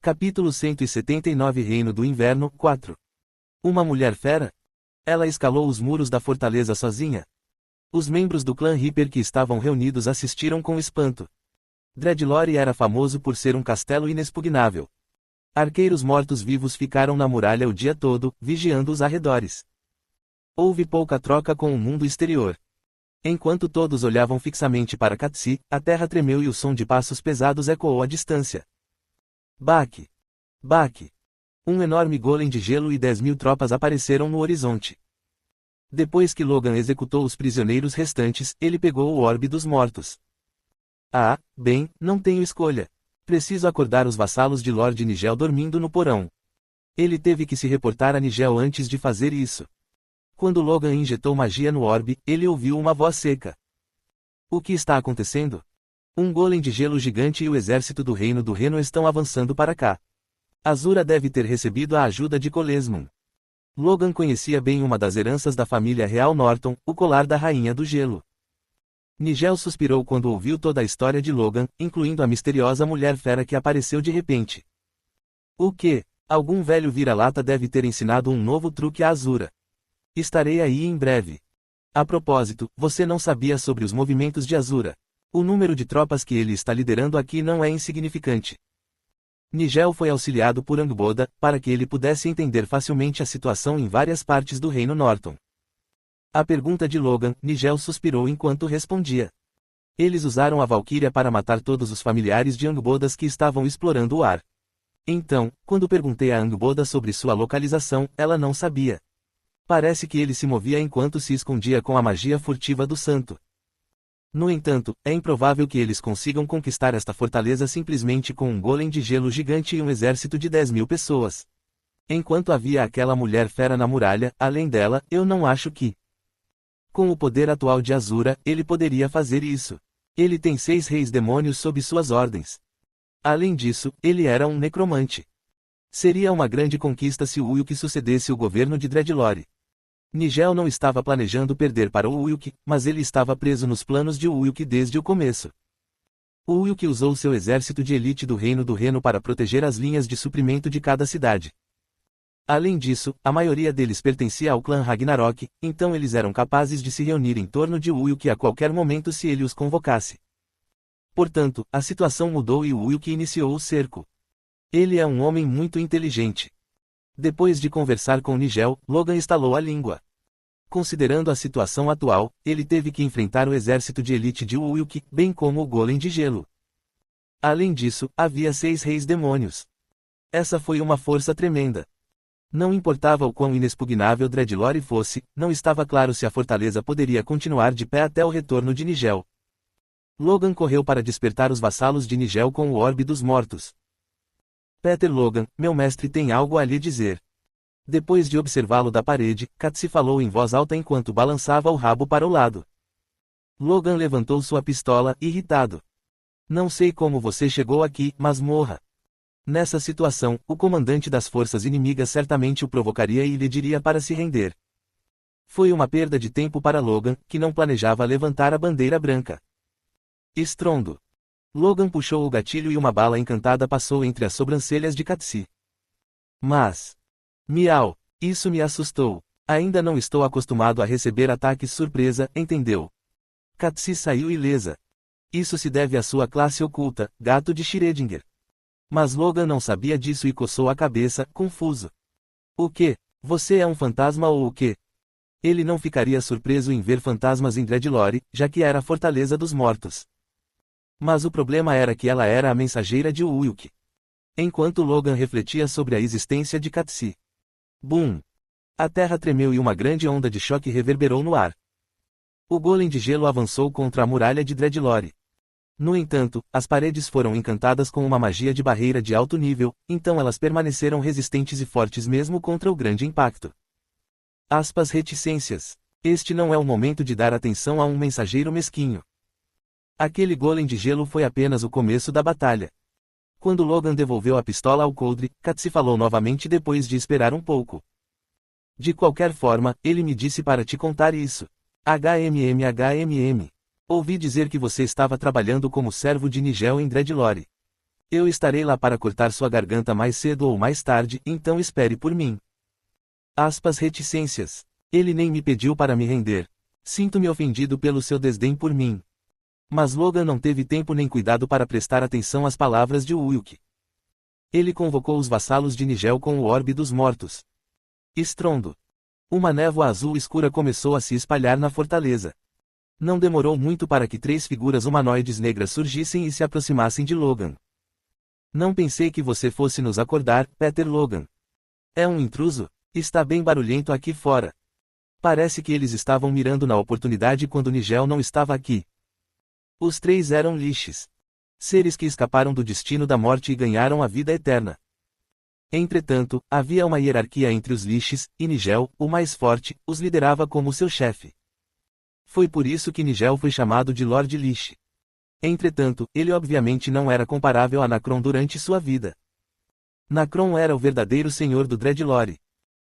Capítulo 179 Reino do Inverno 4. Uma mulher fera? Ela escalou os muros da fortaleza sozinha. Os membros do clã Reaper que estavam reunidos assistiram com espanto. Dreadlore era famoso por ser um castelo inexpugnável. Arqueiros mortos-vivos ficaram na muralha o dia todo, vigiando os arredores. Houve pouca troca com o mundo exterior. Enquanto todos olhavam fixamente para Qatsi, a terra tremeu e o som de passos pesados ecoou à distância. Baque! Baque! Um enorme golem de gelo e 10.000 tropas apareceram no horizonte. Depois que Logan executou os prisioneiros restantes, ele pegou o orbe dos mortos. Ah, bem, não tenho escolha. Preciso acordar os vassalos de Lord Nigel dormindo no porão. Ele teve que se reportar a Nigel antes de fazer isso. Quando Logan injetou magia no orbe, ele ouviu uma voz seca. O que está acontecendo? Um golem de gelo gigante e o exército do Reino do Reno estão avançando para cá. Azura deve ter recebido a ajuda de Kolesmon. Logan conhecia bem uma das heranças da família real Norton, o colar da Rainha do Gelo. Nigel suspirou quando ouviu toda a história de Logan, incluindo a misteriosa mulher fera que apareceu de repente. O quê? Algum velho vira-lata deve ter ensinado um novo truque a Azura. Estarei aí em breve. A propósito, você não sabia sobre os movimentos de Azura. O número de tropas que ele está liderando aqui não é insignificante. Nigel foi auxiliado por Angboda, para que ele pudesse entender facilmente a situação em várias partes do Reino Norton. À pergunta de Logan, Nigel suspirou enquanto respondia. Eles usaram a Valquíria para matar todos os familiares de Angbodas que estavam explorando o ar. Então, quando perguntei a Angboda sobre sua localização, ela não sabia. Parece que ele se movia enquanto se escondia com a magia furtiva do santo. No entanto, é improvável que eles consigam conquistar esta fortaleza simplesmente com um golem de gelo gigante e um exército de 10.000 pessoas. Enquanto havia aquela mulher fera na muralha, além dela, eu não acho que. Com o poder atual de Azura, ele poderia fazer isso. Ele tem 6 reis demônios sob suas ordens. Além disso, ele era um necromante. Seria uma grande conquista se o Uyuk sucedesse o governo de Dreadlore. Nigel não estava planejando perder para o Uyuk, mas ele estava preso nos planos de Uyuk desde o começo. O Uyuk usou seu exército de elite do Reino do Reno para proteger as linhas de suprimento de cada cidade. Além disso, a maioria deles pertencia ao clã Ragnarok, então eles eram capazes de se reunir em torno de Uyuk a qualquer momento se ele os convocasse. Portanto, a situação mudou e o Uyuk iniciou o cerco. Ele é um homem muito inteligente. Depois de conversar com Nigel, Logan estalou a língua. Considerando a situação atual, ele teve que enfrentar o exército de elite de Uyuk, bem como o golem de gelo. Além disso, havia 6 reis demônios. Essa foi uma força tremenda. Não importava o quão inexpugnável Dreadlore fosse, não estava claro se a fortaleza poderia continuar de pé até o retorno de Nigel. Logan correu para despertar os vassalos de Nigel com o orbe dos mortos. Peter Logan, meu mestre tem algo a lhe dizer. Depois de observá-lo da parede, Qatsi falou em voz alta enquanto balançava o rabo para o lado. Logan levantou sua pistola, irritado. Não sei como você chegou aqui, mas morra. Nessa situação, o comandante das forças inimigas certamente o provocaria e lhe diria para se render. Foi uma perda de tempo para Logan, que não planejava levantar a bandeira branca. Estrondo. Logan puxou o gatilho e uma bala encantada passou entre as sobrancelhas de Qatsi. Mas... Miau! Isso me assustou. Ainda não estou acostumado a receber ataques surpresa, entendeu? Qatsi saiu ilesa. Isso se deve à sua classe oculta, gato de Schrödinger. Mas Logan não sabia disso e coçou a cabeça, confuso. O quê? Você é um fantasma ou o quê? Ele não ficaria surpreso em ver fantasmas em Dreadlore, já que era a Fortaleza dos Mortos. Mas o problema era que ela era a mensageira de Uyuk. Enquanto Logan refletia sobre a existência de Qatsi. Bum! A terra tremeu e uma grande onda de choque reverberou no ar. O golem de gelo avançou contra a muralha de Dreadlore. No entanto, as paredes foram encantadas com uma magia de barreira de alto nível, então elas permaneceram resistentes e fortes mesmo contra o grande impacto. Aspas reticências. Este não é o momento de dar atenção a um mensageiro mesquinho. Aquele golem de gelo foi apenas o começo da batalha. Quando Logan devolveu a pistola ao coldre, Qatsi falou novamente depois de esperar um pouco. De qualquer forma, ele me disse para te contar isso. HMM. Ouvi dizer que você estava trabalhando como servo de Nigel em Dreadlore. Eu estarei lá para cortar sua garganta mais cedo ou mais tarde, então espere por mim. Aspas reticências. Ele nem me pediu para me render. Sinto-me ofendido pelo seu desdém por mim. Mas Logan não teve tempo nem cuidado para prestar atenção às palavras de Wilk. Ele convocou os vassalos de Nigel com o orbe dos mortos. Estrondo. Uma névoa azul escura começou a se espalhar na fortaleza. Não demorou muito para que 3 figuras humanoides negras surgissem e se aproximassem de Logan. Não pensei que você fosse nos acordar, Peter Logan. É um intruso? Está bem barulhento aqui fora. Parece que eles estavam mirando na oportunidade quando Nigel não estava aqui. Os 3 eram lixes. Seres que escaparam do destino da morte e ganharam a vida eterna. Entretanto, havia uma hierarquia entre os lixes, e Nigel, o mais forte, os liderava como seu chefe. Foi por isso que Nigel foi chamado de Lord Lich. Entretanto, ele obviamente não era comparável a Nacron durante sua vida. Nacron era o verdadeiro senhor do Dreadlore.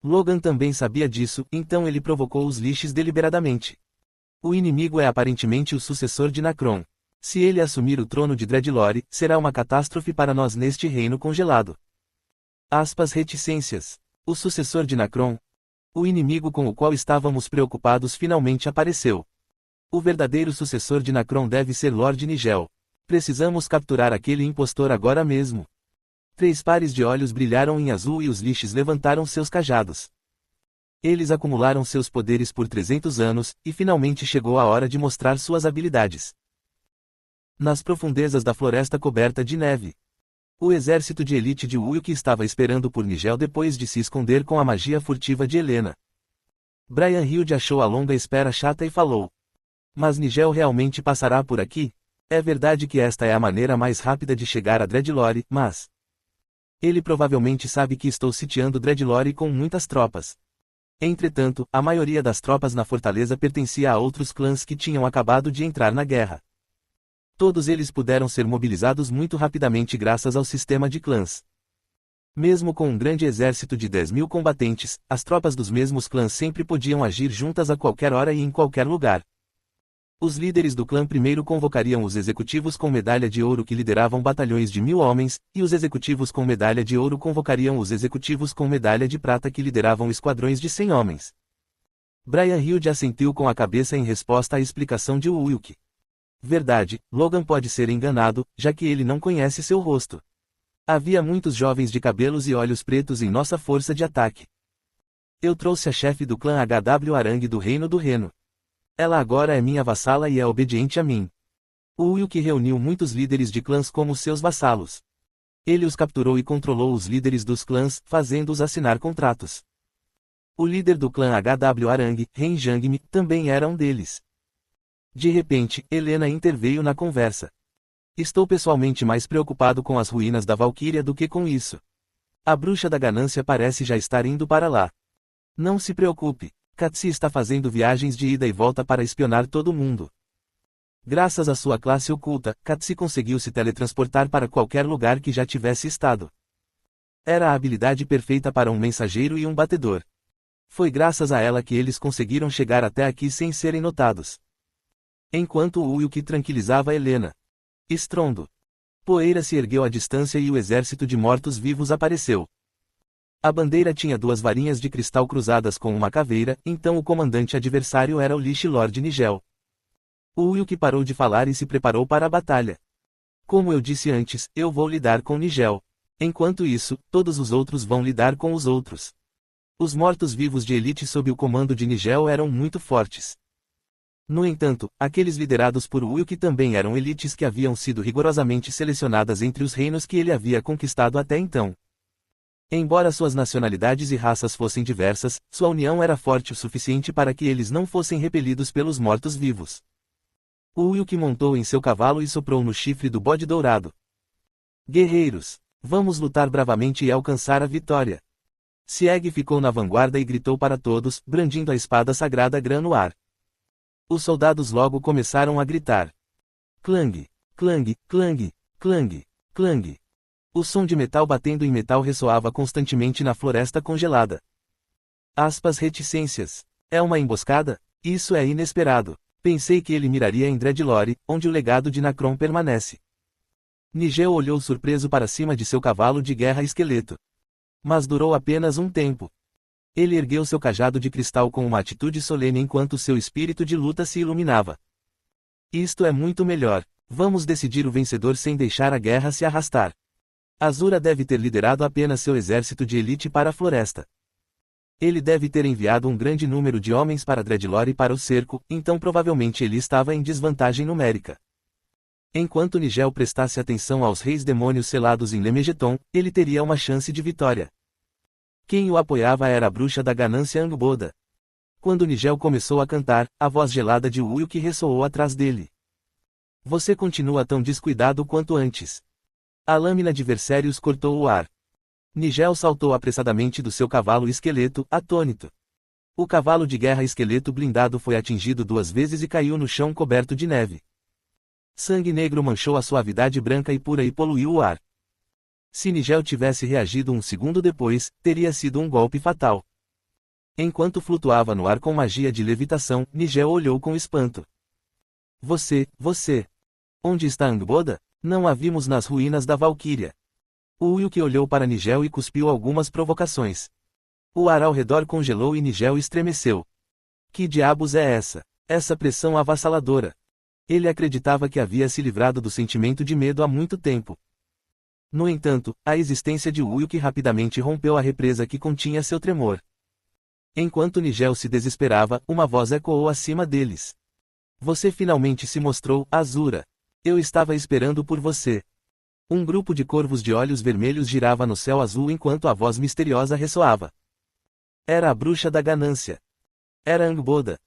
Logan também sabia disso, então ele provocou os lixes deliberadamente. O inimigo é aparentemente o sucessor de Nacron. Se ele assumir o trono de Dreadlore, será uma catástrofe para nós neste reino congelado. Aspas reticências. O sucessor de Nacron. O inimigo com o qual estávamos preocupados finalmente apareceu. O verdadeiro sucessor de Nacron deve ser Lord Nigel. Precisamos capturar aquele impostor agora mesmo. 3 pares de olhos brilharam em azul e os lixes levantaram seus cajados. Eles acumularam seus poderes por 300 anos, e finalmente chegou a hora de mostrar suas habilidades. Nas profundezas da floresta coberta de neve. O exército de elite de Wilk estava esperando por Nigel depois de se esconder com a magia furtiva de Helena. Brian Hilde achou a longa espera chata e falou. Mas Nigel realmente passará por aqui? É verdade que esta é a maneira mais rápida de chegar a Dreadlore, mas... Ele provavelmente sabe que estou sitiando Dreadlore com muitas tropas. Entretanto, a maioria das tropas na fortaleza pertencia a outros clãs que tinham acabado de entrar na guerra. Todos eles puderam ser mobilizados muito rapidamente graças ao sistema de clãs. Mesmo com um grande exército de 10.000 combatentes, as tropas dos mesmos clãs sempre podiam agir juntas a qualquer hora e em qualquer lugar. Os líderes do clã primeiro convocariam os executivos com medalha de ouro que lideravam batalhões de 1.000 homens, e os executivos com medalha de ouro convocariam os executivos com medalha de prata que lideravam esquadrões de 100 homens. Brian Hilde assentiu com a cabeça em resposta à explicação de Wilk. Verdade, Logan pode ser enganado, já que ele não conhece seu rosto. Havia muitos jovens de cabelos e olhos pretos em nossa força de ataque. Eu trouxe a chefe do clã HW Arang do Reino do Reno. Ela agora é minha vassala e é obediente a mim. O Wilk reuniu muitos líderes de clãs como seus vassalos. Ele os capturou e controlou os líderes dos clãs, fazendo-os assinar contratos. O líder do clã HW Arang, Ren Jangmi, também era um deles. De repente, Helena interveio na conversa. Estou pessoalmente mais preocupado com as ruínas da Valquíria do que com isso. A bruxa da ganância parece já estar indo para lá. Não se preocupe. Katsi está fazendo viagens de ida e volta para espionar todo mundo. Graças à sua classe oculta, Katsi conseguiu se teletransportar para qualquer lugar que já tivesse estado. Era a habilidade perfeita para um mensageiro e um batedor. Foi graças a ela que eles conseguiram chegar até aqui sem serem notados. Enquanto o Wilk tranquilizava Helena. Estrondo. Poeira se ergueu à distância e o exército de mortos-vivos apareceu. A bandeira tinha 2 varinhas de cristal cruzadas com uma caveira, então o comandante adversário era o Lich Lord Nigel. O Wilk parou de falar e se preparou para a batalha. Como eu disse antes, eu vou lidar com Nigel. Enquanto isso, todos os outros vão lidar com os outros. Os mortos-vivos de elite sob o comando de Nigel eram muito fortes. No entanto, aqueles liderados por Wilk também eram elites que haviam sido rigorosamente selecionadas entre os reinos que ele havia conquistado até então. Embora suas nacionalidades e raças fossem diversas, sua união era forte o suficiente para que eles não fossem repelidos pelos mortos-vivos. O Wilk montou em seu cavalo e soprou no chifre do bode dourado. Guerreiros! Vamos lutar bravamente e alcançar a vitória! Sieg ficou na vanguarda e gritou para todos, brandindo a espada sagrada Gran no ar. Os soldados logo começaram a gritar. Clang! Clang! Clang! Clang! Clang! O som de metal batendo em metal ressoava constantemente na floresta congelada. Aspas reticências. É uma emboscada? Isso é inesperado. Pensei que ele miraria em Dreadlore, onde o legado de Nacron permanece. Nigel olhou surpreso para cima de seu cavalo de guerra esqueleto. Mas durou apenas um tempo. Ele ergueu seu cajado de cristal com uma atitude solene enquanto seu espírito de luta se iluminava. Isto é muito melhor. Vamos decidir o vencedor sem deixar a guerra se arrastar. Azura deve ter liderado apenas seu exército de elite para a floresta. Ele deve ter enviado um grande número de homens para Dreadlore e para o cerco, então provavelmente ele estava em desvantagem numérica. Enquanto Nigel prestasse atenção aos reis demônios selados em Lemegeton, ele teria uma chance de vitória. Quem o apoiava era a bruxa da ganância Angboda. Quando Nigel começou a cantar, a voz gelada de Uyuk ressoou atrás dele. Você continua tão descuidado quanto antes. A lâmina de Versérios cortou o ar. Nigel saltou apressadamente do seu cavalo esqueleto, atônito. O cavalo de guerra esqueleto blindado foi atingido 2 vezes e caiu no chão coberto de neve. Sangue negro manchou a suavidade branca e pura e poluiu o ar. Se Nigel tivesse reagido um segundo depois, teria sido um golpe fatal. Enquanto flutuava no ar com magia de levitação, Nigel olhou com espanto. Você. Onde está Angboda? Não a vimos nas ruínas da Valquíria. Uyuk olhou para Nigel e cuspiu algumas provocações. O ar ao redor congelou e Nigel estremeceu. Que diabos é essa? Essa pressão avassaladora. Ele acreditava que havia se livrado do sentimento de medo há muito tempo. No entanto, a existência de Uyuk rapidamente rompeu a represa que continha seu tremor. Enquanto Nigel se desesperava, uma voz ecoou acima deles. Você finalmente se mostrou, Azura. Eu estava esperando por você. Um grupo de corvos de olhos vermelhos girava no céu azul enquanto a voz misteriosa ressoava. Era a bruxa da ganância. Era Angboda.